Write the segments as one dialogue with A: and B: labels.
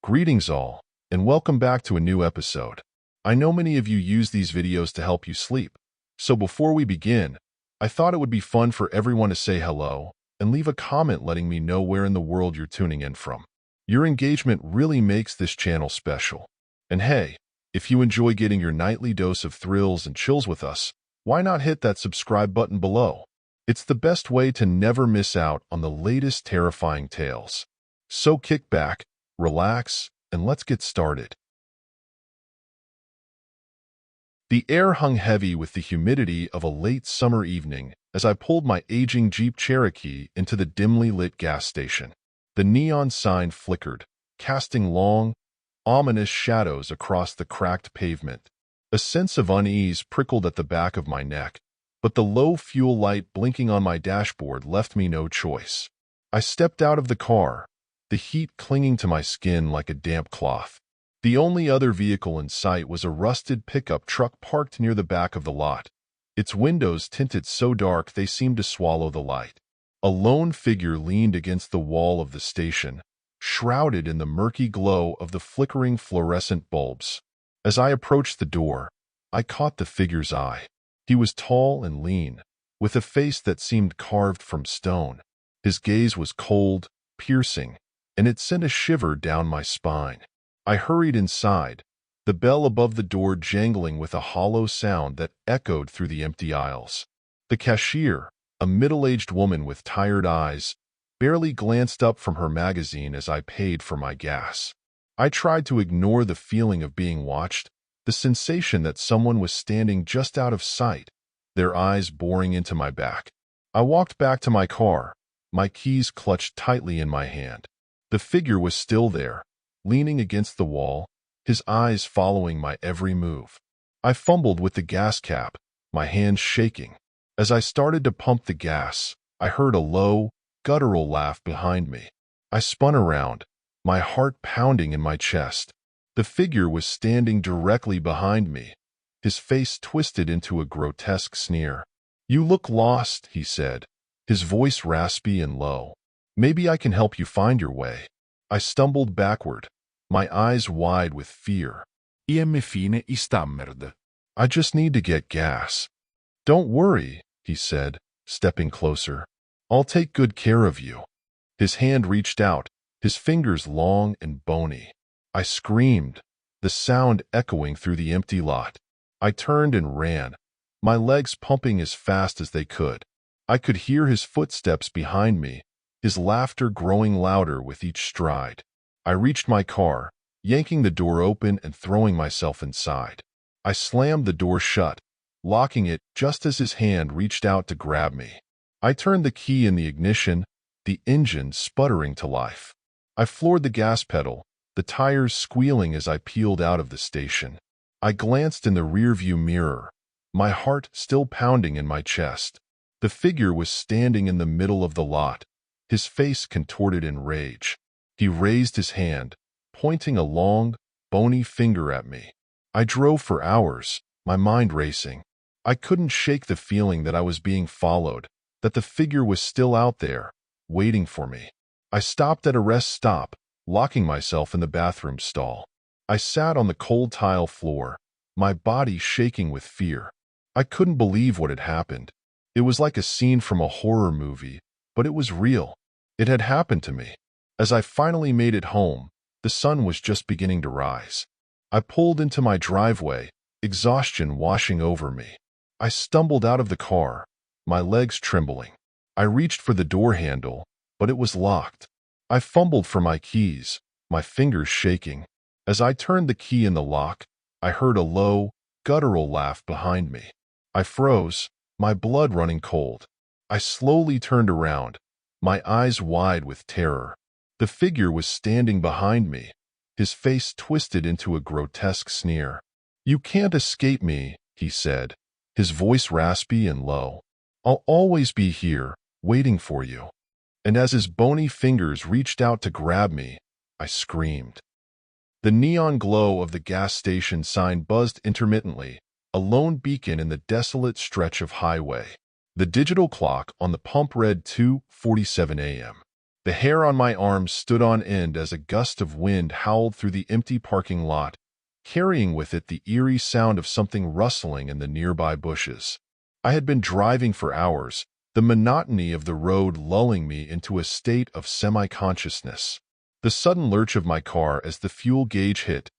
A: Greetings all, and welcome back to a new episode. I know many of you use these videos to help you sleep, so before we begin, I thought it would be fun for everyone to say hello and leave a comment letting me know where in the world you're tuning in from. Your engagement really makes this channel special. And hey, if you enjoy getting your nightly dose of thrills and chills with us, why not hit that subscribe button below? It's the best way to never miss out on the latest terrifying tales. So kick back, relax, and let's get started. The air hung heavy with the humidity of a late summer evening as I pulled my aging Jeep Cherokee into the dimly lit gas station. The neon sign flickered, casting long, ominous shadows across the cracked pavement. A sense of unease prickled at the back of my neck, but the low fuel light blinking on my dashboard left me no choice. I stepped out of the car, the heat clinging to my skin like a damp cloth. The only other vehicle in sight was a rusted pickup truck parked near the back of the lot, its windows tinted so dark they seemed to swallow the light. A lone figure leaned against the wall of the station, shrouded in the murky glow of the flickering fluorescent bulbs. As I approached the door, I caught the figure's eye. He was tall and lean, with a face that seemed carved from stone. His gaze was cold, piercing, and it sent a shiver down my spine. I hurried inside, the bell above the door jangling with a hollow sound that echoed through the empty aisles. The cashier, a middle-aged woman with tired eyes, barely glanced up from her magazine as I paid for my gas. I tried to ignore the feeling of being watched, the sensation that someone was standing just out of sight, their eyes boring into my back. I walked back to my car, my keys clutched tightly in my hand. The figure was still there, leaning against the wall, his eyes following my every move. I fumbled with the gas cap, my hands shaking. As I started to pump the gas, I heard a low, guttural laugh behind me. I spun around, my heart pounding in my chest. The figure was standing directly behind me, his face twisted into a grotesque sneer. "You look lost," he said, his voice raspy and low. "Maybe I can help you find your way." I stumbled backward, my eyes wide with fear.
B: Fine I stammered.
A: "I just need to get gas." "Don't worry," he said, stepping closer. "I'll take good care of you." His hand reached out, his fingers long and bony. I screamed, the sound echoing through the empty lot. I turned and ran, my legs pumping as fast as they could. I could hear his footsteps behind me, his laughter growing louder with each stride. I reached my car, yanking the door open and throwing myself inside. I slammed the door shut, locking it just as his hand reached out to grab me. I turned the key in the ignition, the engine sputtering to life. I floored the gas pedal, the tires squealing as I peeled out of the station. I glanced in the rearview mirror, my heart still pounding in my chest. The figure was standing in the middle of the lot, his face contorted in rage. He raised his hand, pointing a long, bony finger at me. I drove for hours, my mind racing. I couldn't shake the feeling that I was being followed, that the figure was still out there, waiting for me. I stopped at a rest stop, locking myself in the bathroom stall. I sat on the cold tile floor, my body shaking with fear. I couldn't believe what had happened. It was like a scene from a horror movie, but it was real. It had happened to me. As I finally made it home, the sun was just beginning to rise. I pulled into my driveway, exhaustion washing over me. I stumbled out of the car, my legs trembling. I reached for the door handle, but it was locked. I fumbled for my keys, my fingers shaking. As I turned the key in the lock, I heard a low, guttural laugh behind me. I froze, my blood running cold. I slowly turned around, my eyes wide with terror. The figure was standing behind me, his face twisted into a grotesque sneer. "You can't escape me," he said, his voice raspy and low. "I'll always be here, waiting for you." And as his bony fingers reached out to grab me, I screamed. The neon glow of the gas station sign buzzed intermittently, a lone beacon in the desolate stretch of highway. The digital clock on the pump read 2:47 a.m. The hair on my arms stood on end as a gust of wind howled through the empty parking lot, carrying with it the eerie sound of something rustling in the nearby bushes. I had been driving for hours, the monotony of the road lulling me into a state of semi-consciousness. The sudden lurch of my car as the fuel gauge hit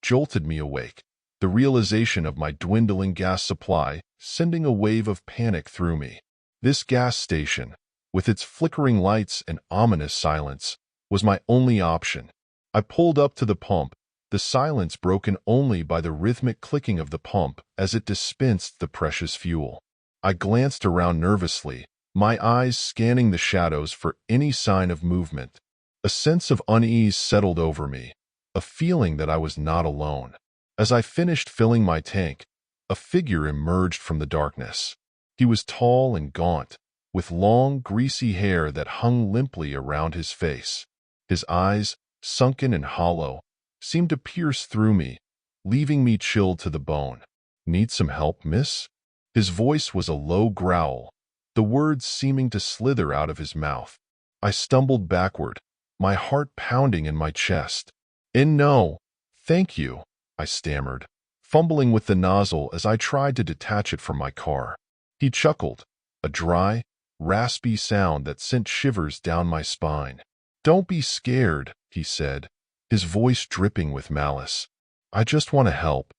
A: jolted me awake, the realization of my dwindling gas supply sending a wave of panic through me. This gas station, with its flickering lights and ominous silence, was my only option. I pulled up to the pump, the silence broken only by the rhythmic clicking of the pump as it dispensed the precious fuel. I glanced around nervously, my eyes scanning the shadows for any sign of movement. A sense of unease settled over me, a feeling that I was not alone. As I finished filling my tank, a figure emerged from the darkness. He was tall and gaunt, with long, greasy hair that hung limply around his face. His eyes, sunken and hollow, seemed to pierce through me, leaving me chilled to the bone. "Need some help, miss?" His voice was a low growl, the words seeming to slither out of his mouth. I stumbled backward, my heart pounding in my chest. No, thank you," I stammered, fumbling with the nozzle as I tried to detach it from my car. He chuckled, a dry, raspy sound that sent shivers down my spine. "Don't be scared," he said, his voice dripping with malice. "I just want to help."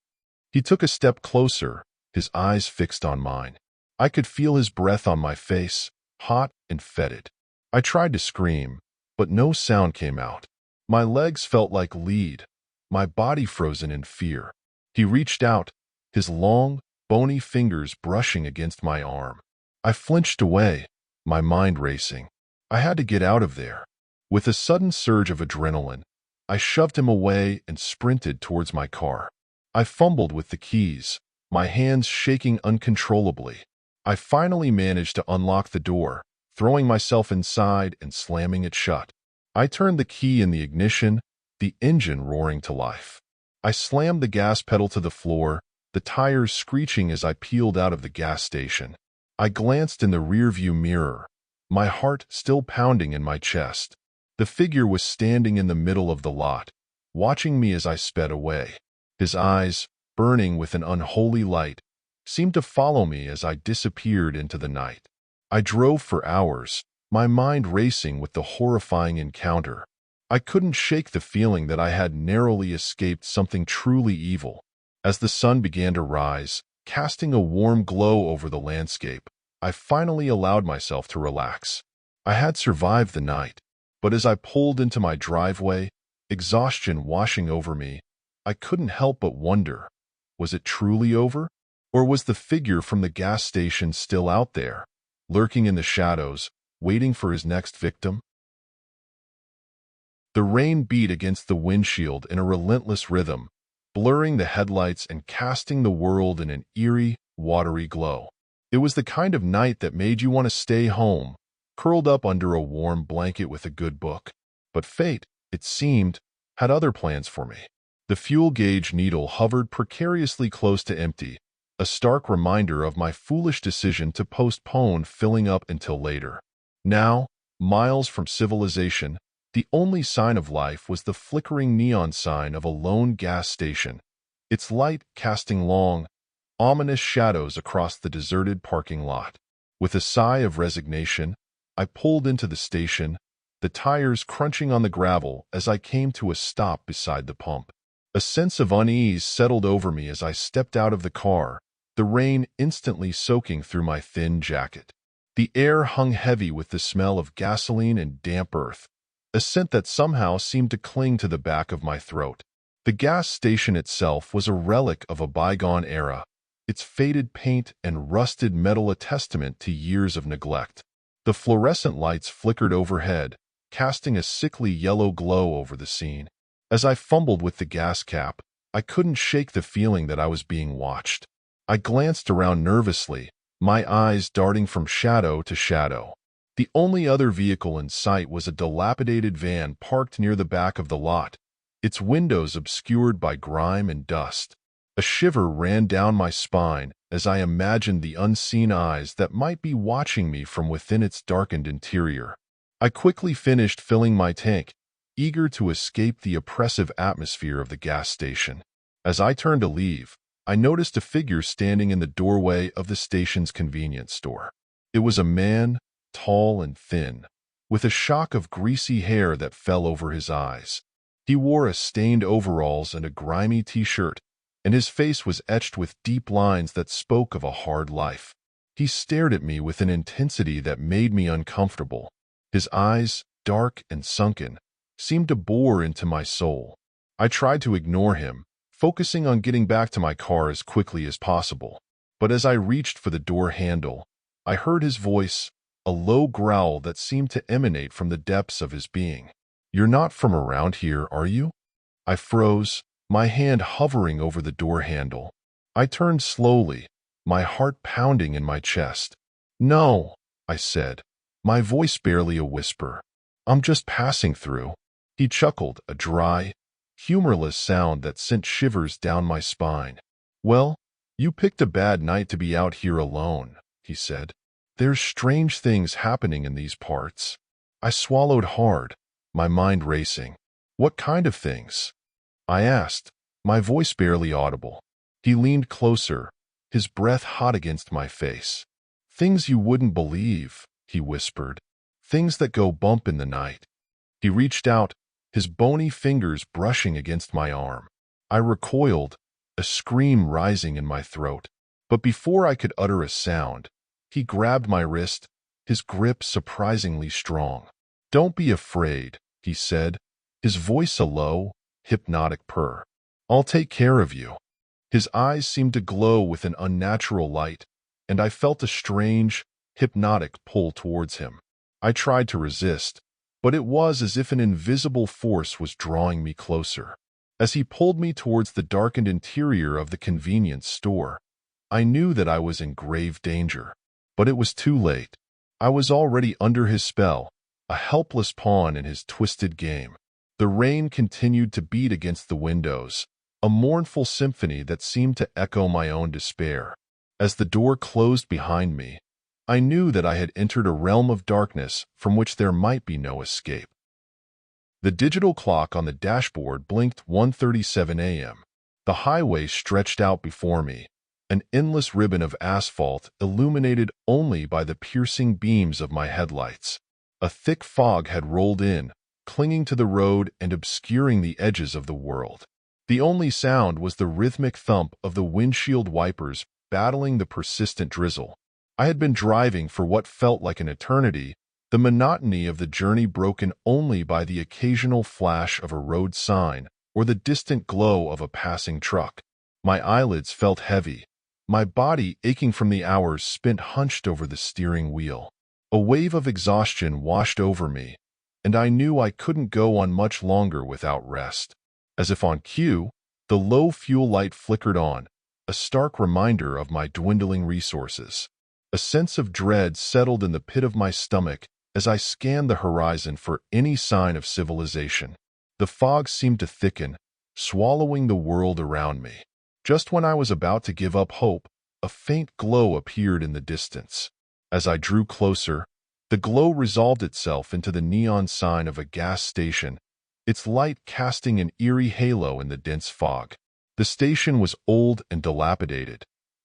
A: He took a step closer, his eyes fixed on mine. I could feel his breath on my face, hot and fetid. I tried to scream, but no sound came out. My legs felt like lead, my body frozen in fear. He reached out, his long, bony fingers brushing against my arm. I flinched away, my mind racing. I had to get out of there. With a sudden surge of adrenaline, I shoved him away and sprinted towards my car. I fumbled with the keys, my hands shaking uncontrollably. I finally managed to unlock the door, throwing myself inside and slamming it shut. I turned the key in the ignition, the engine roaring to life. I slammed the gas pedal to the floor, the tires screeching as I peeled out of the gas station. I glanced in the rearview mirror, my heart still pounding in my chest. The figure was standing in the middle of the lot, watching me as I sped away. His eyes, burning with an unholy light, seemed to follow me as I disappeared into the night. I drove for hours, my mind racing with the horrifying encounter. I couldn't shake the feeling that I had narrowly escaped something truly evil. As the sun began to rise, casting a warm glow over the landscape, I finally allowed myself to relax. I had survived the night, but as I pulled into my driveway, exhaustion washing over me, I couldn't help but wonder, was it truly over? Or was the figure from the gas station still out there, lurking in the shadows, waiting for his next victim? The rain beat against the windshield in a relentless rhythm, blurring the headlights and casting the world in an eerie, watery glow. It was the kind of night that made you want to stay home, curled up under a warm blanket with a good book. But fate, it seemed, had other plans for me. The fuel gauge needle hovered precariously close to empty, a stark reminder of my foolish decision to postpone filling up until later. Now, miles from civilization, the only sign of life was the flickering neon sign of a lone gas station, its light casting long, ominous shadows across the deserted parking lot. With a sigh of resignation, I pulled into the station, the tires crunching on the gravel as I came to a stop beside the pump. A sense of unease settled over me as I stepped out of the car, the rain instantly soaking through my thin jacket. The air hung heavy with the smell of gasoline and damp earth, a scent that somehow seemed to cling to the back of my throat. The gas station itself was a relic of a bygone era, its faded paint and rusted metal a testament to years of neglect. The fluorescent lights flickered overhead, casting a sickly yellow glow over the scene. As I fumbled with the gas cap, I couldn't shake the feeling that I was being watched. I glanced around nervously, my eyes darting from shadow to shadow. The only other vehicle in sight was a dilapidated van parked near the back of the lot, its windows obscured by grime and dust. A shiver ran down my spine as I imagined the unseen eyes that might be watching me from within its darkened interior. I quickly finished filling my tank, eager to escape the oppressive atmosphere of the gas station. As I turned to leave, I noticed a figure standing in the doorway of the station's convenience store. It was a man, tall and thin, with a shock of greasy hair that fell over his eyes. He wore a stained overalls and a grimy t-shirt, and his face was etched with deep lines that spoke of a hard life. He stared at me with an intensity that made me uncomfortable. His eyes, dark and sunken, seemed to bore into my soul. I tried to ignore him, focusing on getting back to my car as quickly as possible. But as I reached for the door handle, I heard his voice, a low growl that seemed to emanate from the depths of his being. "You're not from around here, are you?" I froze, my hand hovering over the door handle. I turned slowly, my heart pounding in my chest. "No," I said, my voice barely a whisper. "I'm just passing through." He chuckled, a dry, humorless sound that sent shivers down my spine. "Well, you picked a bad night to be out here alone," he said. "There's strange things happening in these parts." I swallowed hard, my mind racing. "What kind of things?" I asked, my voice barely audible. He leaned closer, his breath hot against my face. "Things you wouldn't believe," he whispered. "Things that go bump in the night." He reached out, his bony fingers brushing against my arm. I recoiled, a scream rising in my throat. But before I could utter a sound, he grabbed my wrist, his grip surprisingly strong. "Don't be afraid," he said, his voice a low, hypnotic purr. "I'll take care of you." His eyes seemed to glow with an unnatural light, and I felt a strange, hypnotic pull towards him. I tried to resist, but it was as if an invisible force was drawing me closer. As he pulled me towards the darkened interior of the convenience store, I knew that I was in grave danger. But it was too late. I was already under his spell, a helpless pawn in his twisted game. The rain continued to beat against the windows, a mournful symphony that seemed to echo my own despair. As the door closed behind me, I knew that I had entered a realm of darkness from which there might be no escape. The digital clock on the dashboard blinked 1:37 a.m. The highway stretched out before me, an endless ribbon of asphalt illuminated only by the piercing beams of my headlights. A thick fog had rolled in, clinging to the road and obscuring the edges of the world. The only sound was the rhythmic thump of the windshield wipers battling the persistent drizzle. I had been driving for what felt like an eternity, the monotony of the journey broken only by the occasional flash of a road sign or the distant glow of a passing truck. My eyelids felt heavy, my body aching from the hours spent hunched over the steering wheel. A wave of exhaustion washed over me, and I knew I couldn't go on much longer without rest. As if on cue, the low fuel light flickered on, a stark reminder of my dwindling resources. A sense of dread settled in the pit of my stomach as I scanned the horizon for any sign of civilization. The fog seemed to thicken, swallowing the world around me. Just when I was about to give up hope, a faint glow appeared in the distance. As I drew closer, the glow resolved itself into the neon sign of a gas station, its light casting an eerie halo in the dense fog. The station was old and dilapidated,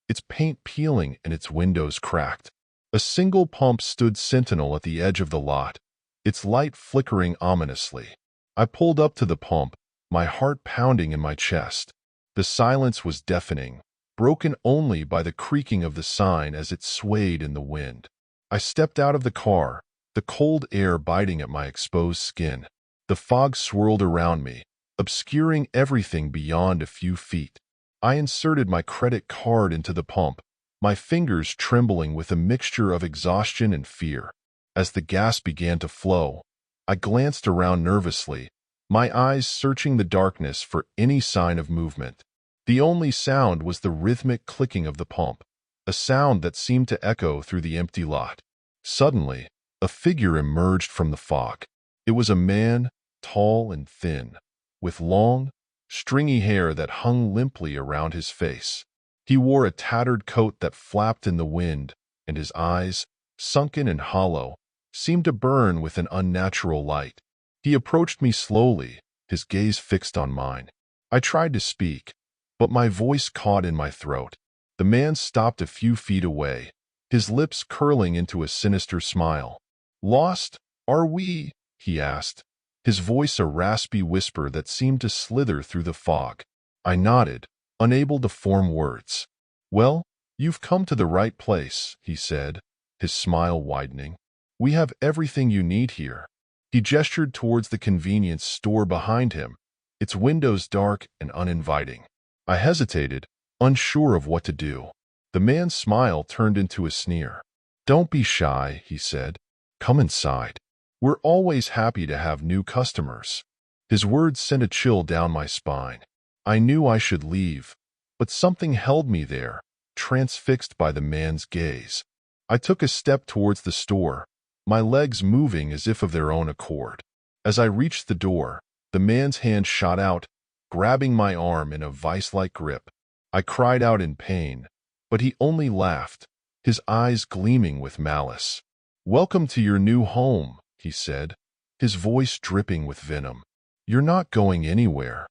A: its paint peeling and its windows cracked. A single pump stood sentinel at the edge of the lot, its light flickering ominously. I pulled up to the pump, my heart pounding in my chest. The silence was deafening, broken only by the creaking of the sign as it swayed in the wind. I stepped out of the car, the cold air biting at my exposed skin. The fog swirled around me, obscuring everything beyond a few feet. I inserted my credit card into the pump, my fingers trembling with a mixture of exhaustion and fear. As the gas began to flow, I glanced around nervously, my eyes searching the darkness for any sign of movement. The only sound was the rhythmic clicking of the pump, a sound that seemed to echo through the empty lot. Suddenly, a figure emerged from the fog. It was a man, tall and thin, with long, stringy hair that hung limply around his face. He wore a tattered coat that flapped in the wind, and his eyes, sunken and hollow, seemed to burn with an unnatural light. He approached me slowly, his gaze fixed on mine. I tried to speak, but my voice caught in my throat. The man stopped a few feet away, his lips curling into a sinister smile. "Lost, are we?" he asked, his voice a raspy whisper that seemed to slither through the fog. I nodded, unable to form words. "Well, you've come to the right place," he said, his smile widening. "We have everything you need here." He gestured towards the convenience store behind him, its windows dark and uninviting. I hesitated, unsure of what to do. The man's smile turned into a sneer. "Don't be shy," he said. "Come inside. We're always happy to have new customers." His words sent a chill down my spine. I knew I should leave, but something held me there, transfixed by the man's gaze. I took a step towards the store, my legs moving as if of their own accord. As I reached the door, the man's hand shot out, grabbing my arm in a vice-like grip. I cried out in pain, but he only laughed, his eyes gleaming with malice. "Welcome to your new home," he said, his voice dripping with venom. "You're not going anywhere.